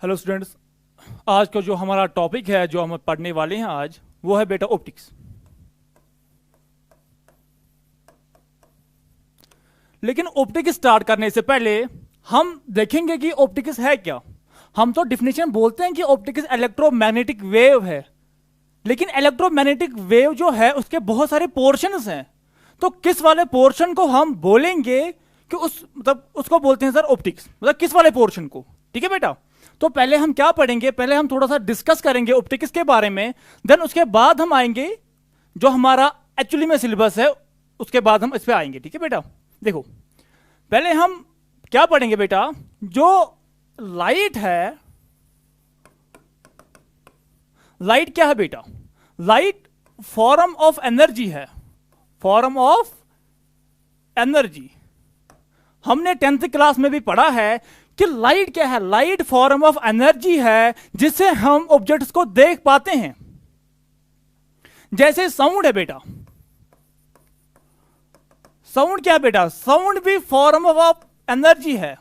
Hello students. आज का जो हमारा टॉपिक है जो हम पढ़ने वाले हैं आज वो है बेटा ऑप्टिक्स। लेकिन ऑप्टिक्स स्टार्ट करने से पहले हम देखेंगे कि ऑप्टिक्स है क्या। हम तो डिफिनेशन बोलते हैं कि ऑप्टिक्स इलेक्ट्रोमैग्नेटिक वेव है, लेकिन इलेक्ट्रोमैग्नेटिक वेव जो है उसके बहुत सारे पोर्शंस हैं। तो किस वाले पोर्शन को हम बोलेंगे कि उसको बोलते हैं सर ऑप्टिक्स, मतलब किस वाले पोर्शन को। ठीक है बेटा, तो पहले हम क्या पढ़ेंगे, पहले हम थोड़ा सा डिस्कस करेंगे ऑप्टिक्स के बारे में, देन उसके बाद हम आएंगे जो हमारा एक्चुअली में सिलेबस है, उसके बाद हम इस पे आएंगे। ठीक है बेटा, देखो पहले हम क्या पढ़ेंगे बेटा, जो लाइट है, लाइट क्या है बेटा, लाइट फॉर्म ऑफ एनर्जी है, फॉर्म ऑफ एनर्जी। हमने 10th क्लास में भी पढ़ा है कि लाइट क्या है, लाइट फॉर्म ऑफ एनर्जी है जिससे हम ऑब्जेक्ट्स को देख पाते हैं। जैसे साउंड है बेटा, साउंड क्या है बेटा, साउंड भी फॉर्म ऑफ एनर्जी है,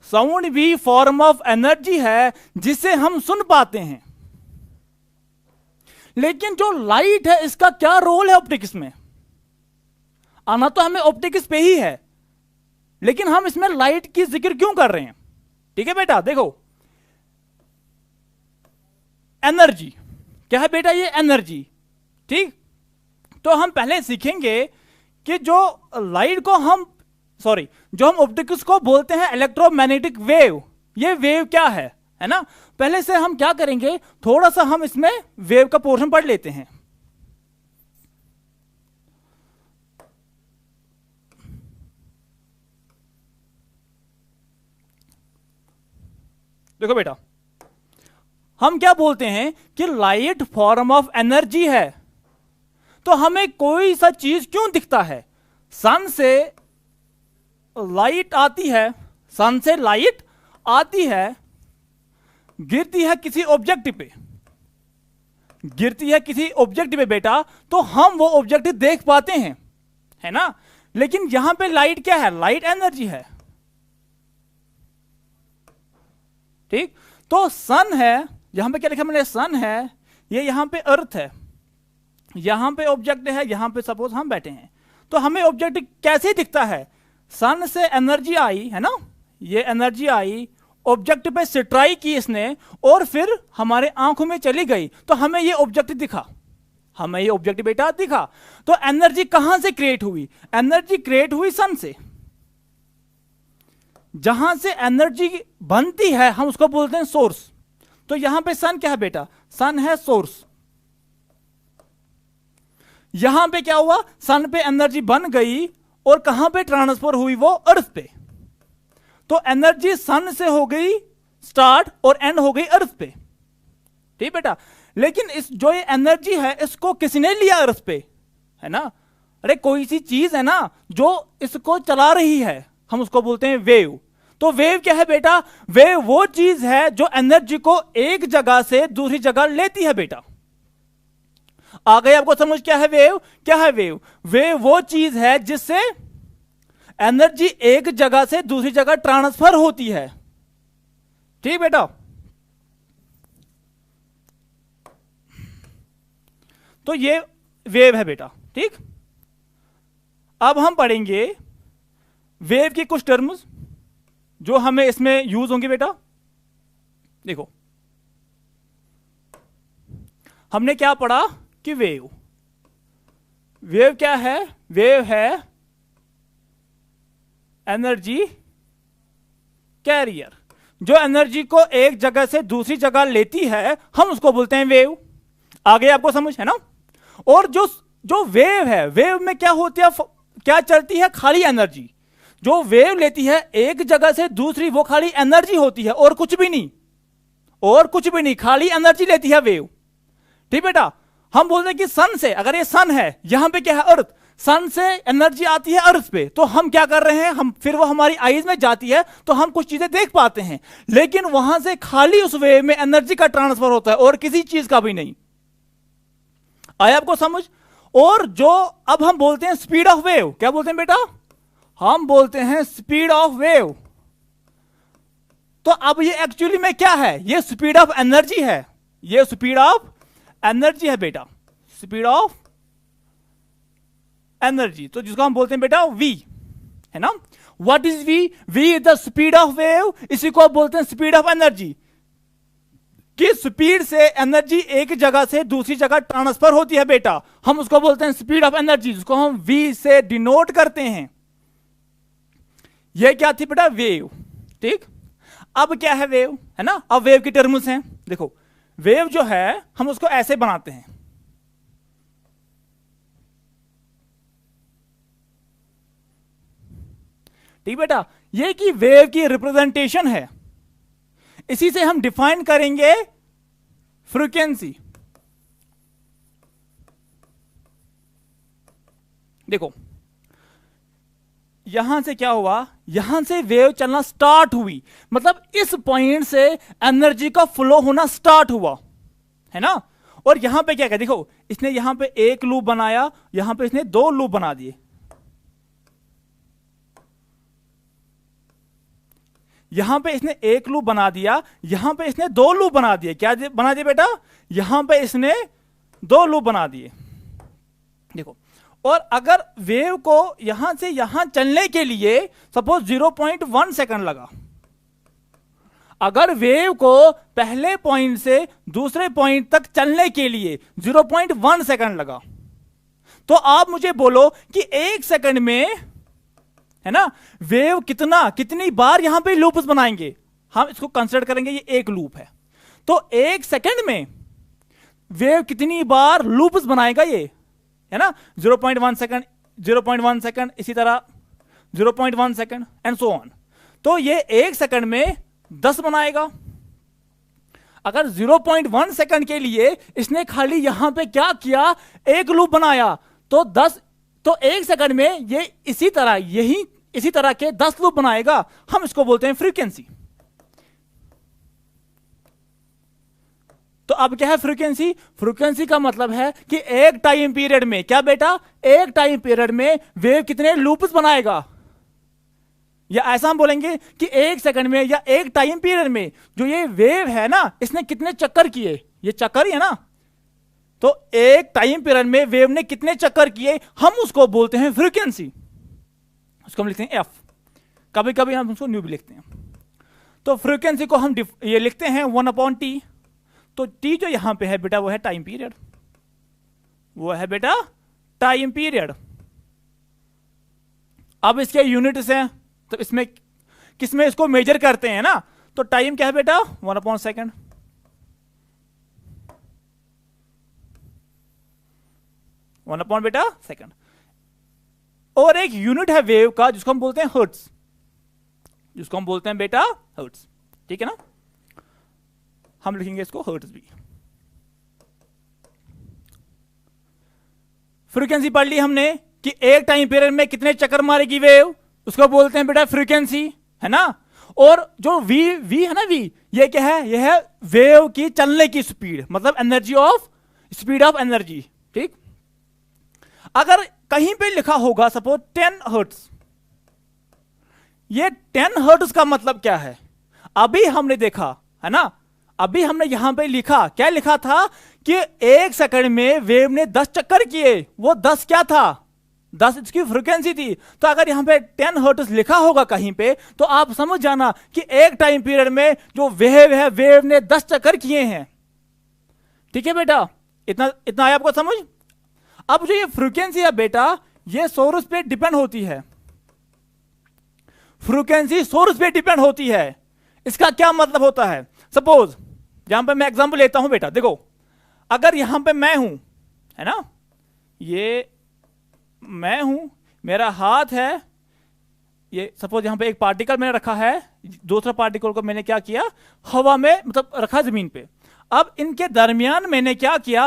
साउंड भी फॉर्म ऑफ एनर्जी है जिसे हम सुन पाते हैं। लेकिन जो लाइट है इसका क्या रोल है ऑप्टिक्स में, आना तो हमें ऑप्टिक्स पे ही है, लेकिन हम इसमें लाइट की जिक्र क्यों कर रहे हैं। ठीक है बेटा, देखो एनर्जी क्या है बेटा, ये एनर्जी। ठीक, तो हम पहले सीखेंगे कि जो लाइट को हम जो हम ऑप्टिक्स को बोलते हैं इलेक्ट्रोमैग्नेटिक वेव, ये वेव क्या है ना। पहले से हम क्या करेंगे, थोड़ा सा हम इसमें वेव का पोर्शन पढ़ लेते हैं। देखो बेटा, हम क्या बोलते हैं कि लाइट फॉर्म ऑफ एनर्जी है, तो हमें कोई सा चीज क्यों दिखता है, सन से लाइट आती है, सन से लाइट आती है, गिरती है किसी ऑब्जेक्ट पे, गिरती है किसी ऑब्जेक्ट पे बेटा, तो हम वो ऑब्जेक्ट देख पाते हैं, है ना। लेकिन यहां पे लाइट क्या है, लाइट एनर्जी है। ठीक, तो सन है, यहां पे क्या लिखा मैंने, सन है, ये यहां पे अर्थ है, यहां पे ऑब्जेक्ट है, यहां पे सपोज हम बैठे हैं, तो हमें ऑब्जेक्ट कैसे दिखता है, सन से एनर्जी आई है ना, ये एनर्जी आई, ऑब्जेक्ट पे स्ट्राइक की इसने और फिर हमारे आंखों में चली गई, तो हमें ये ऑब्जेक्ट दिखा, हमें ये ऑब्जेक्ट बेटा दिखा। तो एनर्जी कहां से क्रिएट हुई, एनर्जी क्रिएट हुई सन से। जहां से एनर्जी बनती है हम उसको बोलते हैं सोर्स। तो यहां पे सन क्या है बेटा, सन है सोर्स। यहां पे क्या हुआ, सन पे एनर्जी बन गई और कहां पे ट्रांसफर हुई, वो अर्थ पे। तो एनर्जी सन से हो गई स्टार्ट और एंड हो गई अर्थ पे। ठीक बेटा, लेकिन इस जो ये एनर्जी है इसको किसने लिया अर्थ पे, है ना। अरे कोई सी चीज है ना जो इसको चला रही है, हम उसको बोलते हैं वेव। तो वेव क्या है बेटा, वेव वो चीज है जो एनर्जी को एक जगह से दूसरी जगह लेती है बेटा। आ गई आपको समझ, क्या है वेव, क्या है वेव, वेव वो चीज है जिससे एनर्जी एक जगह से दूसरी जगह ट्रांसफर होती है। ठीक बेटा, तो ये वेव है बेटा। ठीक, अब हम पढ़ेंगे वेव की कुछ टर्म्स जो हमें इसमें यूज होंगे बेटा। देखो हमने क्या पढ़ा कि वेव, वेव क्या है, वेव है एनर्जी कैरियर, जो एनर्जी को एक जगह से दूसरी जगह लेती है हम उसको बोलते हैं वेव। आगे आपको समझ है ना। और जो जो वेव है, वेव में क्या होती है, क्या चलती है, खाली एनर्जी। जो वेव लेती है एक जगह से दूसरी, वो खाली एनर्जी होती है और कुछ भी नहीं, और कुछ भी नहीं, खाली एनर्जी लेती है वेव। ठीक बेटा, हम बोलते हैं कि सन से, अगर ये सन है, यहां पे क्या है अर्थ, सन से एनर्जी आती है अर्थ पे, तो हम क्या कर रहे हैं, हम फिर वो हमारी आईज में जाती है तो हम कुछ चीजें देख पाते हैं, लेकिन वहां से खाली उस वेव में एनर्जी का ट्रांसफर होता है और किसी चीज का भी नहीं। आया आपको समझ। और जो अब हम बोलते हैं स्पीड ऑफ वेव, क्या बोलते हैं बेटा, हम बोलते हैं स्पीड ऑफ वेव। तो अब ये एक्चुअली में क्या है, ये स्पीड ऑफ एनर्जी है, ये स्पीड ऑफ एनर्जी है बेटा, स्पीड ऑफ एनर्जी, तो जिसको हम बोलते हैं बेटा v, है ना। What is v? v is the speed of wave, इसी को आप बोलते हैं स्पीड ऑफ एनर्जी। किस स्पीड से एनर्जी एक जगह से दूसरी जगह ट्रांसफर होती है बेटा, हम उसको बोलते हैं स्पीड ऑफ एनर्जी, जिसको हम v से डिनोट करते हैं। यह क्या थी बेटा, वेव, ठीक। अब क्या है वेव, है ना। अब वेव की टर्म्स हैं, देखो वेव जो है हम उसको ऐसे बनाते हैं, ठीक बेटा। ये कि वेव की रिप्रेजेंटेशन है, इसी से हम डिफाइन करेंगे फ्रीक्वेंसी। देखो यहां से क्या हुआ, यहां से वेव चलना स्टार्ट हुई, मतलब इस पॉइंट से एनर्जी का फ्लो होना स्टार्ट हुआ, है ना। और यहां पे क्या किया, देखो इसने यहां पे एक लूप बनाया, यहां पे इसने दो लूप बना दिए, यहां पे इसने एक लूप बना दिया, यहां पे इसने दो लूप बना दिए। क्या बना दिए बेटा, यहां पे इसने दो लूप बना दिए, देखो। और अगर वेव को यहां से यहां चलने के लिए सपोज 0.1 सेकंड लगा, अगर वेव को पहले पॉइंट से दूसरे पॉइंट तक चलने के लिए 0.1 सेकंड लगा, तो आप मुझे बोलो कि एक सेकंड में, है ना, वेव कितनी बार यहां पे लूप्स बनाएंगे। हम इसको कंसीडर करेंगे ये एक लूप है, तो एक सेकंड में वेव कितनी बार लूप्स बनाएगा ये, है ना। 0.1 सेकंड, 0.1 सेकंड, इसी तरह 0.1 सेकंड एंड सो ऑन। तो ये एक सेकंड में 10 बनाएगा। अगर 0.1 सेकंड के लिए इसने खाली यहां पे क्या किया, एक लूप बनाया, तो 10, तो एक सेकंड में ये इसी तरह के 10 लूप बनाएगा, हम इसको बोलते हैं फ्रीक्वेंसी। तो अब क्या है फ्रीक्वेंसी, फ्रीक्वेंसी का मतलब है कि एक टाइम पीरियड में, क्या बेटा, एक टाइम पीरियड में वेव कितने लूप्स बनाएगा, या ऐसा हम बोलेंगे कि एक सेकंड में या एक टाइम पीरियड में जो ये वेव है ना, इसने कितने चक्कर किए, ये चक्कर ही है ना। तो एक टाइम पीरियड में वेव ने कितने चक्कर किए, हम उसको बोलते हैं फ्रीक्वेंसी, उसको हम लिखते हैं एफ, कभी कभी हम उसको न्यू भी लिखते हैं। तो फ्रीक्वेंसी को हम ये लिखते हैं 1/T। तो टी जो यहां पे है बेटा वो है टाइम पीरियड, वो है बेटा टाइम पीरियड। अब इसके यूनिट्स हैं, तो इसमें किसमें इसको मेजर करते हैं ना, तो टाइम क्या है बेटा 1/सेकंड, 1 बेटा सेकंड। और एक यूनिट है वेव का जिसको हम बोलते हैं हर्ट्ज, जिसको हम बोलते हैं बेटा हर्ट्ज, ठीक है ना। हम लिखेंगे इसको हर्ट्ज भी। फ्रीक्वेंसी पढ़ ली हमने कि एक टाइम पीरियड में कितने चक्कर मारेगी वेव, उसको बोलते हैं बेटा फ्रीक्वेंसी, है ना। और जो v है ना, v ये क्या है, ये है वेव की चलने की स्पीड, मतलब energy of, speed of energy, ठीक। अगर कहीं पे लिखा होगा सपोज 10 हर्ट्ज, ये 10 हर्ट्ज का मतलब क्या है, अभी हमने देखा है ना, अभी हमने यहां पे लिखा, क्या लिखा था कि एक सेकंड में वेव ने 10 चक्कर किए, वो 10 क्या था, 10 इसकी फ्रीक्वेंसी थी। तो अगर यहां पे 10 हर्ट्ज लिखा होगा कहीं पे, तो आप समझ जाना कि एक टाइम पीरियड में जो वेव है, वेव ने 10 चक्कर किए हैं, ठीक है बेटा। इतना आया आपको समझ। अब जो ये फ्रीक्वेंसी है बेटा, ये सोर्स पे डिपेंड होती है, फ्रीक्वेंसी सोर्स पे डिपेंड होती है। इसका क्या मतलब होता है, सपोज यहां पे मैं एग्जांपल लेता हूं बेटा, देखो अगर यहां पे मैं हूं, है ना, ये मैं हूं, मेरा हाथ है, ये सपोज यहां पे एक पार्टिकल मैंने रखा है, दूसरा पार्टिकल को मैंने क्या किया, हवा में मतलब रखा जमीन पे। अब इनके दरमियान मैंने क्या किया,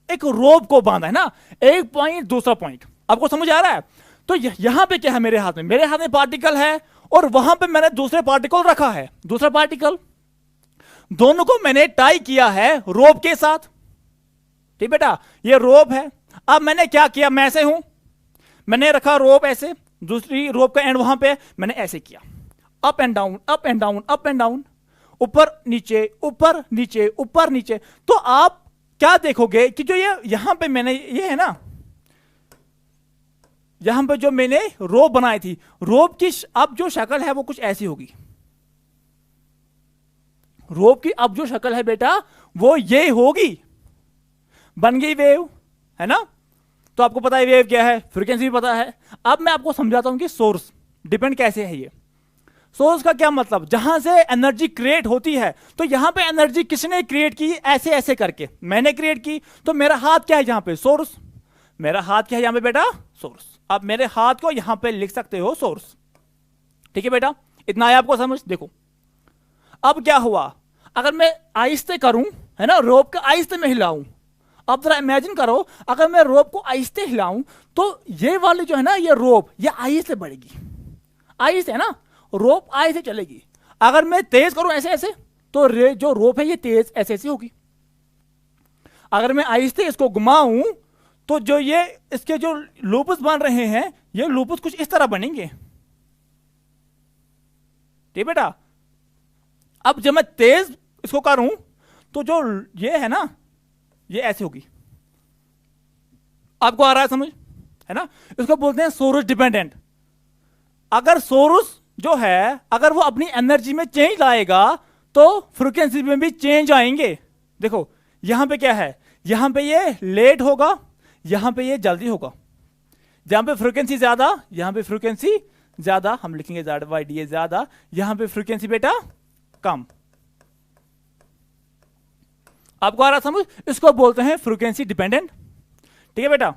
एक रोप को बांधा, है ना, एक पॉइंट दूसरा पॉइंट, आपको समझ आ रहा है। तो यहां पे क्या है, मेरे हाथ में पार्टिकल है, और वहां पे मैंने दूसरे पार्टिकल रखा है, दूसरा पार्टिकल, दोनों को मैंने टाई किया है रोप के साथ, ठीक बेटा, ये रोप है। अब मैंने क्या किया, मैं ऐसे हूं, मैंने रखा रोप ऐसे, दूसरी रोप का एंड वहां पे मैंने ऐसे किया। Up and down, up and down, up and down, ऊपर नीचे, ऊपर नीचे, ऊपर नीचे। तो आप क्या देखोगे कि जो ये यहां पे मैंने ये है ना, यहां पे जो मैंने रोप बनाई थी, रोप की अब जो शक्ल है वो कुछ ऐसी होगी। रोप की अब जो शक्ल है बेटा वो ये होगी। बन गई वेव, है ना। तो आपको पता है वेव क्या है, फ्रीक्वेंसी भी पता है। अब मैं आपको समझाता हूं कि सोर्स डिपेंड कैसे है। ये सोर्स का क्या मतलब, जहां से एनर्जी क्रिएट होती है, तो यहां पे एनर्जी किसने क्रिएट की, ऐसे ऐसे करके मैंने क्रिएट की। तो मेरा हाथ क्या है यहां पे, सोर्स। मेरा हाथ क्या है यहां पे बेटा, सोर्स। आप मेरे हाथ को यहां पे लिख सकते हो सोर्स। ठीक है बेटा, इतना आया आपको समझ। देखो अब क्या हुआ, अगर मैं आहिस्ते करूं, है ना, रोप का आहिस्ते में हिलाऊं। अब जरा इमेजिन करो, अगर मैं रोप को आहिस्ते हिलाऊं तो ये वाली जो है ना, ये रोप ये आहिस्ते बढ़ेगी, आहिस्ते, है ना, रोप आहिस्ते चलेगी। अगर मैं तेज करूं ऐसे ऐसे, तो जो रोप है ये तेज ऐसे ऐसे होगी। अगर मैं आहिस्ते इसको घुमाऊं तो जो ये इसके जो लूपस बन रहे हैं, ये लूपस कुछ इस तरह बनेंगे। ठीक बेटा। अब जब मैं तेज इसको करूं तो जो ये है ना, ये ऐसे होगी। आपको आ रहा है समझ, है ना। इसको बोलते हैं सोर्स डिपेंडेंट। अगर सोर्स जो है अगर वो अपनी एनर्जी में चेंज लाएगा तो फ्रीक्वेंसी में भी चेंज आएंगे। देखो यहां पे क्या है, यहां पे ये लेट होगा, यहां पे ये जल्दी होगा। जहां पे फ्रीक्वेंसी ज्यादा, यहां पे फ्रीक्वेंसी ज्यादा, हम लिखेंगे ज़ेड बाई डी ज्यादा, यहां पे फ्रीक्वेंसी बेटा कम। आपको आ रहा समझ, इसको बोलते हैं फ्रीक्वेंसी डिपेंडेंट। ठीक है बेटा।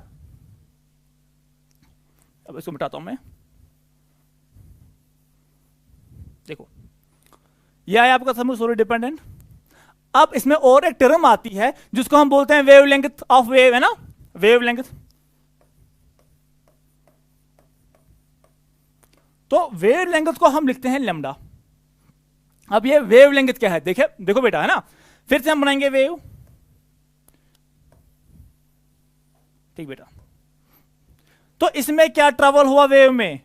अब इसको मिटाता हूं मैं। देखो यह है आपका समझ सोर्स डिपेंडेंट। अब इसमें और एक टर्म आती है जिसको हम बोलते हैं वेवलेंथ ऑफ वेव, है ना, वेवलेंथ। तो वेवलेंथ को हम लिखते हैं लैम्डा। अब ये वेवलेंथ क्या है, देखिए देखो बेटा, है ना, फिर से हम बनाएंगे वेव। ठीक बेटा। तो इसमें क्या ट्रेवल हुआ वेव में,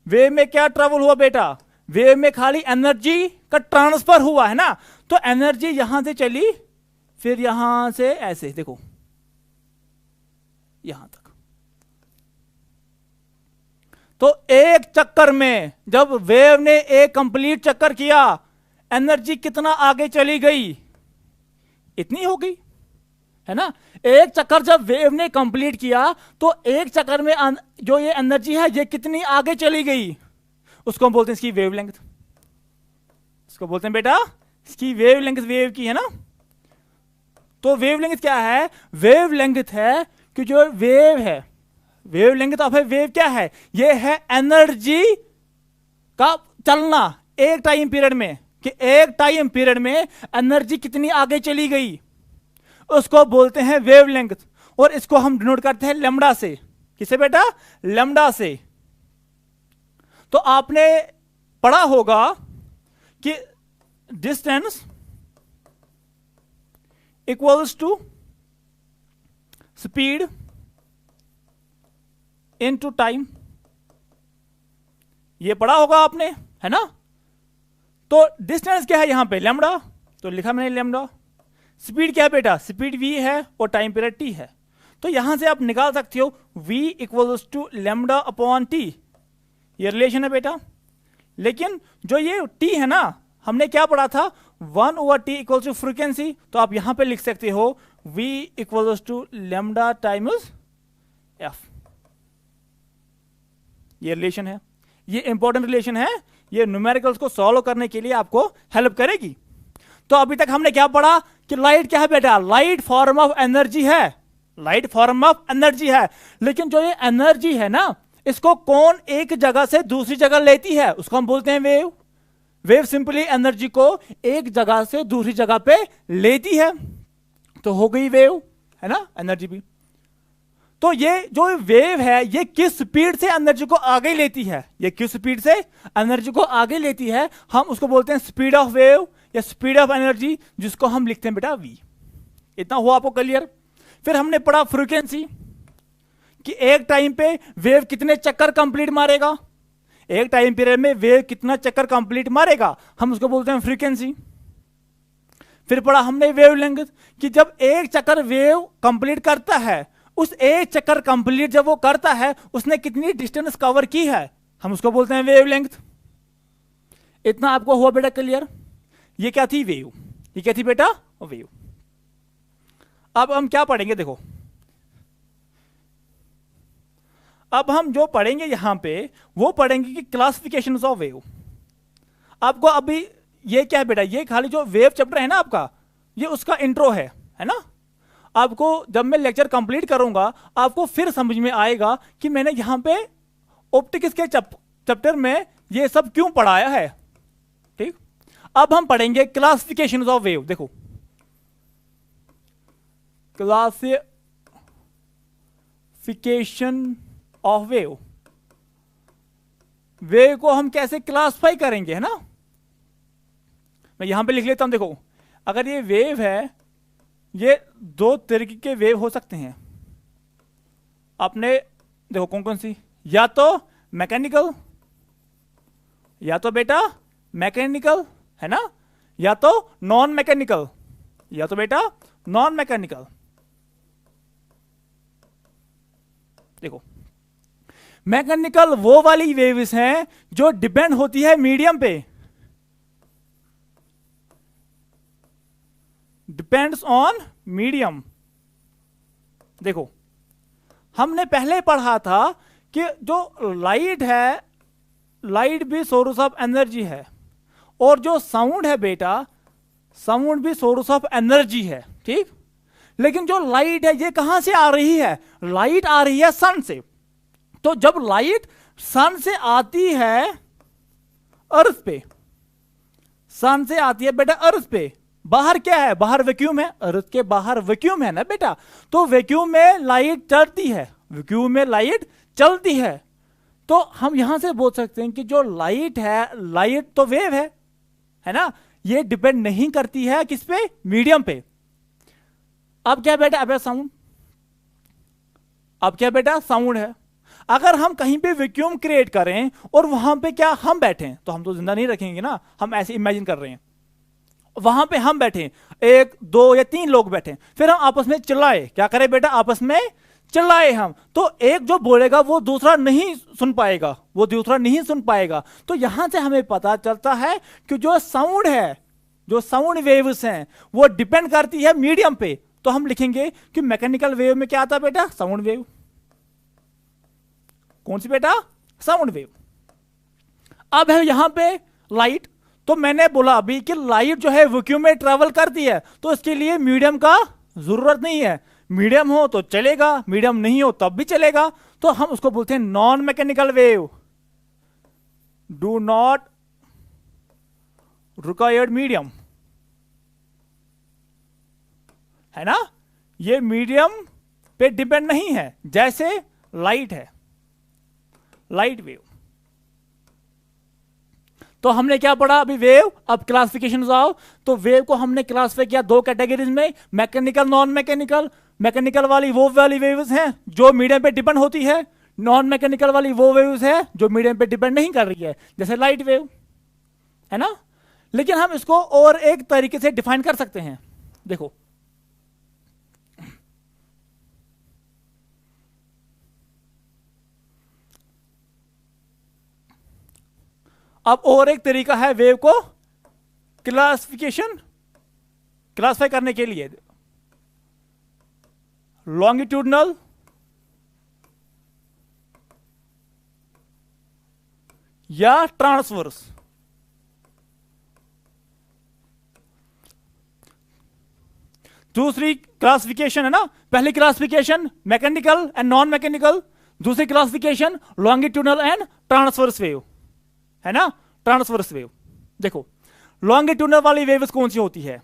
वेव में क्या ट्रेवल हुआ बेटा, वेव में खाली एनर्जी का ट्रांसफर हुआ, है ना। तो एनर्जी यहां से चली, फिर यहां से ऐसे देखो यहां तक। तो एक चक्कर में जब वेव ने एक कंप्लीट चक्कर किया, एनर्जी कितना आगे चली गई, इतनी हो गई, है ना। एक चक्कर जब वेव ने कंप्लीट किया तो एक चक्कर में जो ये एनर्जी है ये कितनी आगे चली गई, उसको हम बोलते हैं इसकी वेवलेंथ। इसको बोलते हैं बेटा इसकी वेवलेंथ, वेव की, है ना। तो वेवलेंथ क्या है, वेवलेंथ है कि जो वेव है, वेवलेंथ ऑफ वेव क्या है, ये है एनर्जी का चलना एक टाइम पीरियड में, कि एक टाइम पीरियड में एनर्जी कितनी आगे चली गई, उसको बोलते हैं वेवलेंथ। और इसको हम डिनोट करते हैं लैम्डा से। किसे बेटा, लैम्डा से। तो आपने पढ़ा होगा कि distance equals to speed into time, ये पढ़ा होगा आपने, है ना। तो डिस्टेंस क्या है यहां पे, लैम्डा, तो लिखा मैंने लैम्डा। स्पीड क्या है बेटा, स्पीड v है और टाइम पीरियड t है। तो यहां से आप निकाल सकते हो v equals to lambda upon t, ये रिलेशन है बेटा। लेकिन जो ये t है ना, हमने क्या पढ़ा था, 1/t इक्वल्स टू फ्रीक्वेंसी। तो आप यहां पे लिख सकते हो v equals to lambda times f, ये रिलेशन है। ये इंपॉर्टेंट रिलेशन है, ये न्यूमेरिकल्स को सॉल्व करने के लिए आपको हेल्प करेगी। तो अभी तक हमने क्या पढ़ा कि लाइट क्या है बेटा, लाइट फॉर्म ऑफ एनर्जी है, लाइट फॉर्म ऑफ एनर्जी है। लेकिन जो ये एनर्जी है ना, इसको कौन एक जगह से दूसरी जगह लेती है, उसको हम बोलते हैं वेव। वेव सिंपली एनर्जी को एक जगह से दूसरी जगह पे लेती है, तो हो गई वेव, है ना, एनर्जी भी। तो ये जो वेव है ये किस स्पीड से एनर्जी को आगे लेती है, ये किस स्पीड से एनर्जी को आगे लेती है, हम उसको बोलते हैं स्पीड ऑफ वेव या स्पीड ऑफ एनर्जी, जिसको हम लिखते हैं बेटा v। इतना हुआ आपको क्लियर। फिर हमने पढ़ा फ्रीक्वेंसी, कि एक टाइम पे वेव कितने चक्कर कंप्लीट मारेगा, एक टाइम पीरियड में वेव कितना चक्कर कंप्लीट मारेगा, हम उसको बोलते हैं फ्रीक्वेंसी। फिर पढ़ा हमने वेवलेंथ कि जब एक चक्कर वेव कंप्लीट करता है, उस एक चक्कर कंप्लीट जब वो करता है उसने कितनी डिस्टेंस कवर की है, हम उसको बोलते हैं वेवलेंथ। इतना आपको हुआ बेटा क्लियर? ये क्या थी? वेव। ये क्या थी बेटा? वेव। अब हम क्या पढ़ेंगे देखो, अब हम जो पढ़ेंगे यहां पे वो पढ़ेंगे कि क्लासिफिकेशन ऑफ वेव। आपको अभी ये क्या है बेटा, ये खाली जो वेव चैप्टर है ना आपका, ये उसका इंट्रो है ना। आपको जब मैं लेक्चर कंप्लीट करूंगा आपको फिर समझ में आएगा कि मैंने यहां पे ऑप्टिक्स के चैप्टर में ये सब क्यों पढ़ाया है। ठीक, अब हम पढ़ेंगे क्लासिफिकेशन ऑफ वेव। देखो क्लासिफिकेशन ऑफ वेव, वेव को हम कैसे क्लासिफाई करेंगे, है ना। मैं यहां पे लिख लेता हूं। देखो अगर ये वेव है, ये दो तरीके के वेव हो सकते हैं। आपने देखो कौन कौन सी, या तो मैकेनिकल, या तो बेटा मैकेनिकल, है ना, या तो नॉन मैकेनिकल, या तो बेटा नॉन मैकेनिकल। देखो मैकेनिकल वो वाली वेव्स हैं जो डिपेंड होती है मीडियम पे, डिपेंड्स ऑन मीडियम। देखो हमने पहले पढ़ा था कि जो लाइट है, लाइट भी सोर्स ऑफ एनर्जी है, और जो साउंड है बेटा, साउंड भी सोर्स ऑफ एनर्जी है। ठीक, लेकिन जो लाइट है ये कहां से आ रही है? लाइट आ रही है सन से। तो जब लाइट सन से आती है अर्थ पे, सन से आती है बेटा अर्थ पे, बाहर क्या है? बाहर वैक्यूम है, अर्थ के बाहर वैक्यूम है ना बेटा। तो वैक्यूम में लाइट चलती है, वैक्यूम में लाइट चलती है। तो हम यहां से बोल सकते हैं कि जो लाइट है, लाइट तो वेव है ना, ये डिपेंड नहीं करती है किस पे? मीडियम पे। अब क्या बेटा? अब साउंड, अब क्या बेटा? साउंड है। अगर हम कहीं पे वैक्यूम क्रिएट करें और वहां पे क्या हम बैठे, तो हम तो जिंदा नहीं रखेंगे ना, हम ऐसे इमेजिन कर रहे हैं वहां पे हम बैठे, एक दो या तीन लोग बैठे, फिर हम आपस में चिल्लाए। क्या करें बेटा? आपस में चिल्लाए हम, तो एक जो बोलेगा वो दूसरा नहीं सुन पाएगा, वो दूसरा नहीं सुन पाएगा। तो यहां से हमें पता चलता है कि जो साउंड है, जो साउंड वेव्स हैं, वो डिपेंड करती है मीडियम पे। तो हम लिखेंगे कि मैकेनिकल वेव में क्या आता है बेटा? Sound wave. कौन सी बेटा? Sound wave. अब है यहां पे लाइट, तो मैंने बोला अभी कि लाइट जो है वैक्यूम में ट्रेवल करती है, तो इसके लिए मीडियम का जरूरत नहीं है। मीडियम हो तो चलेगा, मीडियम नहीं हो तब भी चलेगा। तो हम उसको बोलते हैं non mechanical wave, do not required medium, है ना। ये मीडियम पे डिपेंड नहीं है, जैसे लाइट है, लाइट वेव। तो हमने क्या पढ़ा अभी? वेव। अब क्लासिफिकेशन आओ, तो वेव को हमने क्लासिफाई किया दो कैटेगरीज में, मैकेनिकल, नॉन मैकेनिकल। मैकेनिकल वाली वो वाली वेव्स हैं जो मीडियम पे डिपेंड होती है, नॉन मैकेनिकल वाली वो वेव्स है जो मीडियम पे डिपेंड नहीं कर रही है, जैसे लाइट वेव, है ना। लेकिन हम इसको और एक तरीके से डिफाइन कर सकते हैं। देखो अब और एक तरीका है वेव को क्लासिफाई करने के लिए, लॉन्गिट्यूडनल या ट्रांसवर्स। दूसरी क्लासिफिकेशन है ना, पहली classification mechanical and non mechanical, दूसरी classification longitudinal and transverse wave, है ना, ट्रांसवर्स वेव। देखो लॉन्गिट्यूडनल वाली वेव्स कौन सी होती है?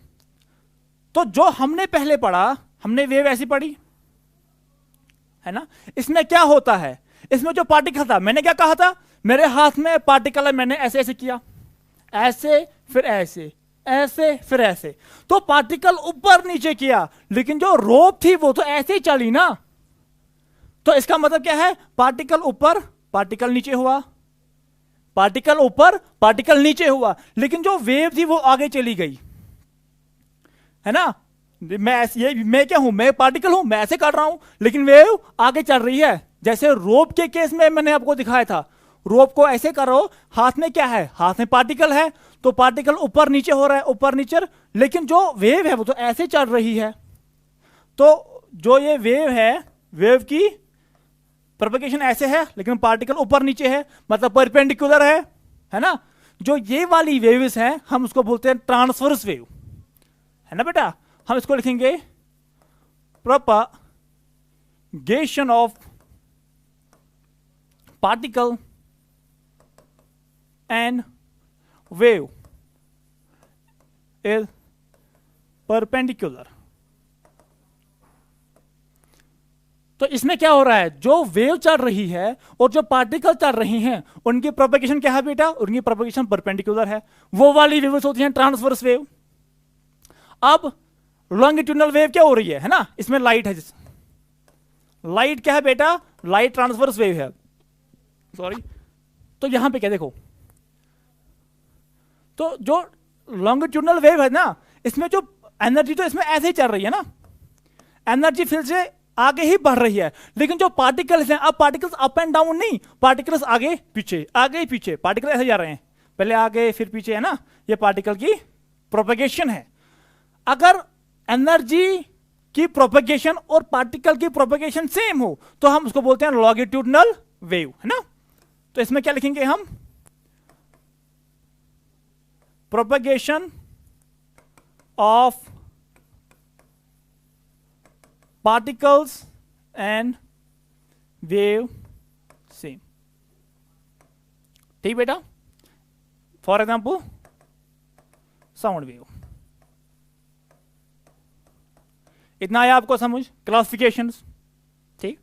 तो जो हमने पहले पढ़ा, हमने वेव ऐसी पढ़ी है ना। इसमें क्या होता है? इसमें जो पार्टिकल था, मैंने क्या कहा था? मेरे हाथ में पार्टिकल है, मैंने ऐसे ऐसे किया, ऐसे फिर ऐसे, ऐसे फिर ऐसे, तो पार्टिकल ऊपर नीचे किया, लेकिन जो रोप थी वो तो ऐसे ही चली ना। तो इसका मतलब क्या है? पार्टिकल ऊपर, पार्टिकल नीचे हुआ, पार्टिकल ऊपर पार्टिकल नीचे हुआ, लेकिन जो वेव थी वो आगे चली गई, है ना। मैं क्या हूं, मैं पार्टिकल हूं, मैं ऐसे कर रहा हूं, लेकिन वेव आगे चल रही है। जैसे रोप के केस में मैंने आपको दिखाया था, रोप को ऐसे करो, हाथ में क्या है, हाथ में पार्टिकल है, तो पार्टिकल ऊपर नीचे हो रहा है, ऊपर नीचे, लेकिन जो वेव है वो तो ऐसे चल रही है। तो जो ये वेव है, वेव की प्रोपगेशन ऐसे है, लेकिन पार्टिकल ऊपर नीचे है, मतलब परपेंडिकुलर है ना। जो ये वाली वेव्स है हम उसको बोलते हैं ट्रांसवर्स वेव, है ना बेटा। हम इसको लिखेंगे propagation of particle and wave is perpendicular. तो इसमें क्या हो रहा है, जो वेव चल रही है और जो पार्टिकल चल रही हैं उनकी प्रोपगेशन क्या है बेटा, उनकी प्रोपगेशन परपेंडिकुलर है। वो वाली वेव्स होती हैं ट्रांसवर्स वेव। अब लॉन्गिट्यूडनल वेव क्या हो रही है ना, इसमें लाइट है, लाइट क्या है बेटा, लाइट ट्रांसवर्स वेव है, सॉरी। तो यहां पे क्या देखो, तो जो लॉन्गिट्यूडनल वेव है ना, इसमें जो एनर्जी तो इसमें ऐसे ही चल रही है ना, एनर्जी फील्ड से आगे ही बढ़ रही है, लेकिन जो पार्टिकल्स हैं, अब पार्टिकल्स अप एंड डाउन नहीं, पार्टिकल्स आगे पीछे, पार्टिकल ऐसे जा रहे हैं, पहले आगे फिर पीछे, है ना। ये पार्टिकल की प्रोपगेशन है। अगर एनर्जी की प्रोपगेशन और पार्टिकल की प्रोपगेशन सेम हो तो हम उसको बोलते हैं लॉन्गिट्यूडनल वेव, है ना। तो इसमें क्या लिखेंगे हम, propagation of particles and wave same, ठीक बेटा। फॉर एग्जाम्पल साउंड वेव, इतना आया आपको समझ, क्लासिफिकेशंस, ठीक।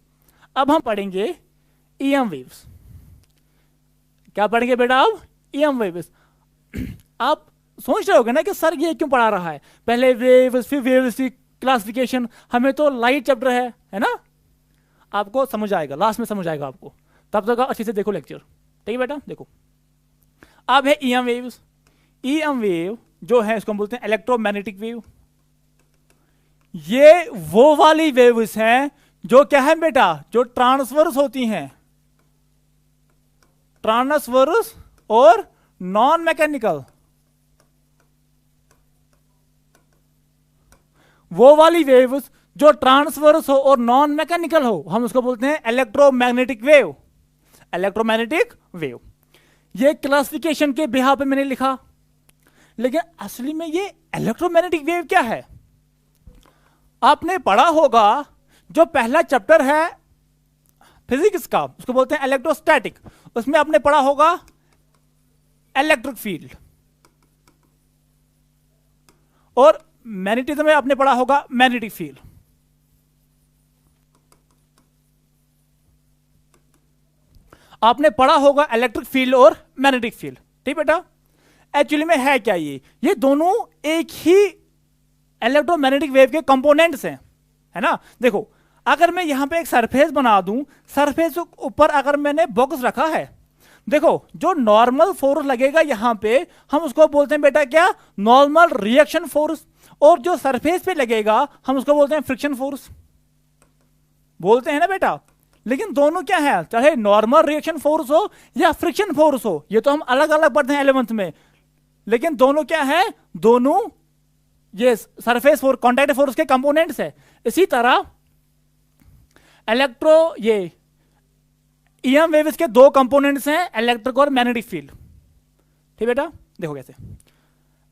अब हम पढ़ेंगे ईएम वेव्स। क्या पढ़ेंगे बेटा, अब ईएम वेव्स। आप सोच रहे होगे ना कि सर ये क्यों पढ़ा रहा है, पहले वेव्स फिर वेव्स फिर क्लासिफिकेशन, हमें तो लाइट चैप्टर है ना। आपको समझ आएगा, लास्ट में समझ आएगा आपको, तब तक अच्छे से देखो लेक्चर, ठीक है बेटा। देखो अब है ईएम वेव्स। ईएम वेव जो है इसको हम बोलते हैं इलेक्ट्रोमैग्नेटिक वेव। ये वो वाली वेव्स हैं जो क्या है बेटा, जो ट्रांसवर्स होती हैं, ट्रांसवर्स और नॉन मैकेनिकल। वो वाली वेव्स जो ट्रांसवर्स हो और नॉन मैकेनिकल हो हम उसको बोलते हैं इलेक्ट्रोमैग्नेटिक वेव, इलेक्ट्रोमैग्नेटिक वेव। ये क्लासिफिकेशन के बिहाफ पे मैंने लिखा, लेकिन असली में ये इलेक्ट्रोमैग्नेटिक वेव क्या है आपने पढ़ा होगा। जो पहला चैप्टर है फिजिक्स का उसको बोलते हैं इलेक्ट्रोस्टैटिक, उसमें आपने पढ़ा होगा इलेक्ट्रिक फील्ड, और मैग्नेटिज्म में आपने पढ़ा होगा मैग्नेटिक फील्ड। आपने पढ़ा होगा इलेक्ट्रिक फील्ड और मैग्नेटिक फील्ड, ठीक बेटा। एक्चुअली में है क्या, ये दोनों एक ही इलेक्ट्रोमैग्नेटिक वेव के कंपोनेंट्स हैं, है ना। देखो अगर मैं यहां पे एक सरफेस बना दूं, सरफेस ऊपर अगर मैंने बॉक्स रखा है, देखो जो नॉर्मल फोर्स लगेगा यहां पे हम उसको बोलते हैं बेटा क्या, नॉर्मल रिएक्शन फोर्स, और जो सरफेस पे लगेगा हम उसको बोलते हैं फ्रिक्शन फोर्स, बोलते हैं ना बेटा। लेकिन दोनों क्या है, चाहे नॉर्मल रिएक्शन फोर्स हो या फ्रिक्शन फोर्स हो, ये तो हम अलग अलग पढ़ते हैं 11th में, लेकिन दोनों क्या है, दोनों ये सरफेस फोर्स कॉन्टैक्ट फोर्स के कंपोनेंट्स है। इसी तरह ये ईएम वेव्स के दो कंपोनेंट्स हैं, इलेक्ट्रिक और मैग्नेटिक फील्ड, ठीक बेटा। देखो कैसे,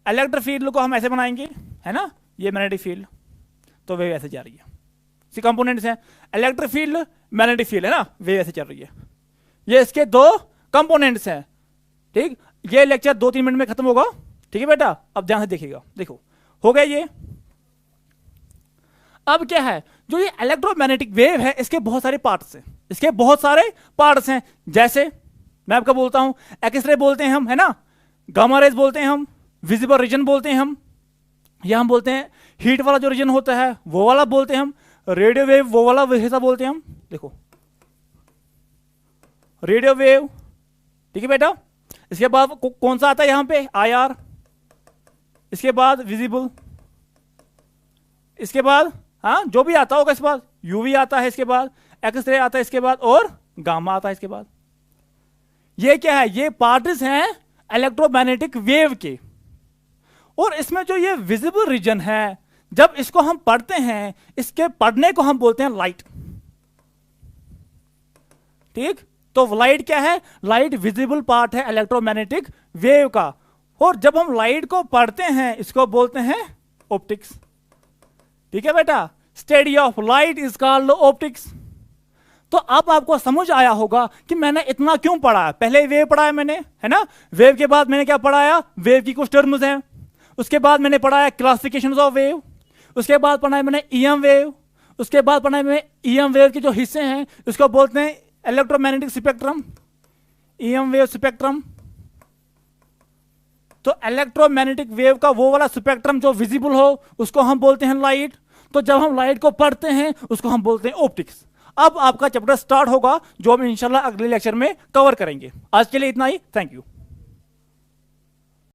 इलेक्ट्रिक फील्ड को हम ऐसे बनाएंगे, है ना, ये मैग्नेटिक फील्ड, तो वेव ऐसे जा रही है, इसी कंपोनेंट्स हैं, इलेक्ट्रिक फील्ड मैग्नेटिक फील्ड, है ना, वेव ऐसे चल रही है, ये इसके दो कंपोनेंट्स हैं, ठीक। ये लेक्चर 2-3 मिनट में खत्म होगा, ठीक है बेटा। अब ध्यान से देखिएगा, देखो हो गया ये। अब क्या है, जो ये इलेक्ट्रोमैग्नेटिक वेव है इसके बहुत सारे पार्ट्स हैं, इसके बहुत सारे पार्ट्स हैं। जैसे मैं आपको बोलता हूं एक्सरे बोलते हैं हम, है ना, गामा रेज बोलते हैं हम, विजिबल रीजन बोलते हैं हम, या हम बोलते हैं हीट वाला जो रीजन होता है वो वाला बोलते हैं हम, रेडियो वेव वो वाला हिस्सा बोलते हैं हम। देखो रेडियो वेव, ठीक है बेटा। इसके बाद कौन सा आता है यहां पे, IR, इसके बाद विजिबल, इसके बाद हाँ जो भी आता होगा, इसके बाद UV आता है, इसके बाद एक्सरे आता है, इसके बाद और गामा आता है इसके बाद। ये क्या है, ये पार्ट्स हैं इलेक्ट्रोमैग्नेटिक वेव के। और इसमें जो ये विजिबल रीजन है, जब इसको हम पढ़ते हैं, इसके पढ़ने को हम बोलते हैं लाइट। ठीक, तो लाइट क्या है, लाइट विजिबल पार्ट है इलेक्ट्रोमैग्नेटिक वेव का। और जब हम लाइट को पढ़ते हैं, इसको बोलते हैं ऑप्टिक्स। ठीक है बेटा, study of light is called optics. तो अब आपको समझ आया होगा कि मैंने इतना क्यों पढ़ा है। पहले वेव पढ़ा है मैंने, है ना, वेव के बाद मैंने क्या पढ़ाया, वेव की कुछ टर्म्स हैं, उसके बाद मैंने पढ़ाया क्लासिफिकेशन ऑफ वेव, उसके बाद पढ़ा है मैंने EM वेव, उसके बाद पढ़ा है मैंने EM वेव के जो हिस्से हैं उसको बोलते हैं electromagnetic spectrum, EM wave spectrum. तो इलेक्ट्रोमैग्नेटिक वेव का वो वाला स्पेक्ट्रम जो विजिबल हो उसको हम बोलते हैं लाइट। तो जब हम लाइट को पढ़ते हैं उसको हम बोलते हैं ऑप्टिक्स। अब आपका चैप्टर स्टार्ट होगा जो हम इंशाल्लाह अगले लेक्चर में कवर करेंगे। आज के लिए इतना ही, थैंक यू।